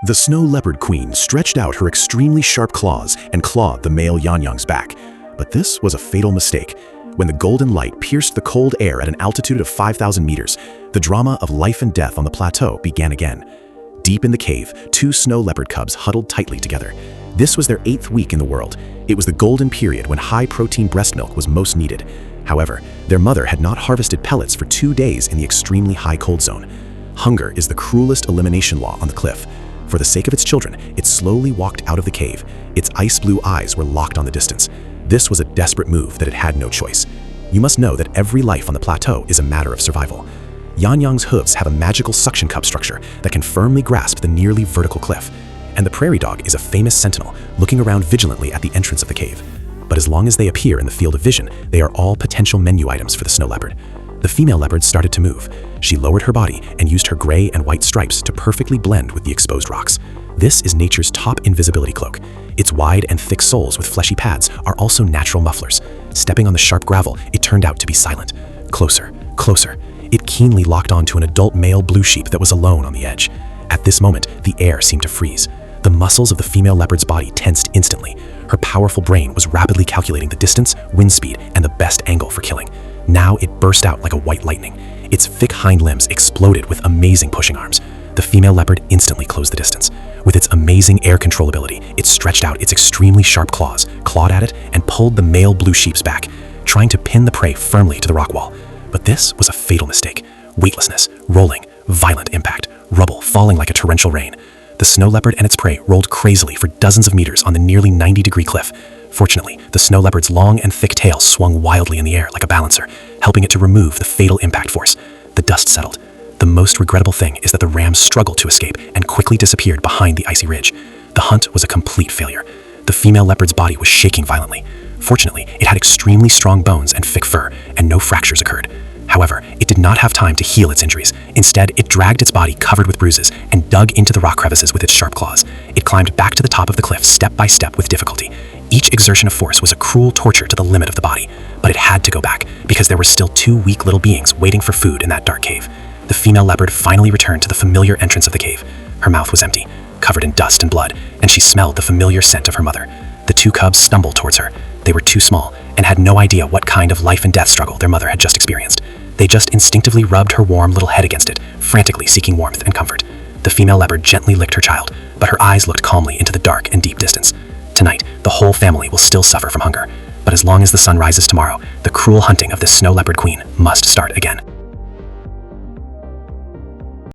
The Snow Leopard Queen stretched out her extremely sharp claws and clawed the male Yanyang's back. But this was a fatal mistake. When the golden light pierced the cold air at an altitude of 5,000 meters, the drama of life and death on the plateau began again. Deep in the cave, two snow leopard cubs huddled tightly together. This was their 8th week in the world. It was the golden period when high-protein breast milk was most needed. However, their mother had not harvested pellets for 2 days in the extremely high cold zone. Hunger is the cruelest elimination law on the cliff. For the sake of its children, it slowly walked out of the cave. Its ice-blue eyes were locked on the distance. This was a desperate move that it had no choice. You must know that every life on the plateau is a matter of survival. Yanyang's hooves have a magical suction cup structure that can firmly grasp the nearly vertical cliff. And the prairie dog is a famous sentinel, looking around vigilantly at the entrance of the cave. But as long as they appear in the field of vision, they are all potential menu items for the snow leopard. The female leopard started to move. She lowered her body and used her gray and white stripes to perfectly blend with the exposed rocks. This is nature's top invisibility cloak. Its wide and thick soles with fleshy pads are also natural mufflers. Stepping on the sharp gravel, it turned out to be silent. Closer, closer. It keenly locked onto an adult male blue sheep that was alone on the edge. At this moment, the air seemed to freeze. The muscles of the female leopard's body tensed instantly. Her powerful brain was rapidly calculating the distance, wind speed, and the best angle for killing. Now it burst out like a white lightning. Its thick hind limbs exploded with amazing pushing arms. The female leopard instantly closed the distance. With its amazing air control ability, it stretched out its extremely sharp claws, clawed at it, and pulled the male blue sheep's back, trying to pin the prey firmly to the rock wall. But this was a fatal mistake. Weightlessness, rolling, violent impact, rubble falling like a torrential rain. The snow leopard and its prey rolled crazily for dozens of meters on the nearly 90-degree cliff. Fortunately, the snow leopard's long and thick tail swung wildly in the air like a balancer, helping it to remove the fatal impact force. The dust settled. The most regrettable thing is that the ram struggled to escape and quickly disappeared behind the icy ridge. The hunt was a complete failure. The female leopard's body was shaking violently. Fortunately, it had extremely strong bones and thick fur, and no fractures occurred. However, it did not have time to heal its injuries. Instead, it dragged its body covered with bruises and dug into the rock crevices with its sharp claws. It climbed back to the top of the cliff step by step with difficulty. Each exertion of force was a cruel torture to the limit of the body, but it had to go back because there were still 2 weak little beings waiting for food in that dark cave. The female leopard finally returned to the familiar entrance of the cave. Her mouth was empty, covered in dust and blood, and she smelled the familiar scent of her mother. The 2 cubs stumbled towards her. They were too small and had no idea what kind of life and death struggle their mother had just experienced. They just instinctively rubbed her warm little head against it, frantically seeking warmth and comfort. The female leopard gently licked her child, but her eyes looked calmly into the dark and deep distance. Tonight, the whole family will still suffer from hunger, but as long as the sun rises tomorrow, the cruel hunting of this snow leopard queen must start again.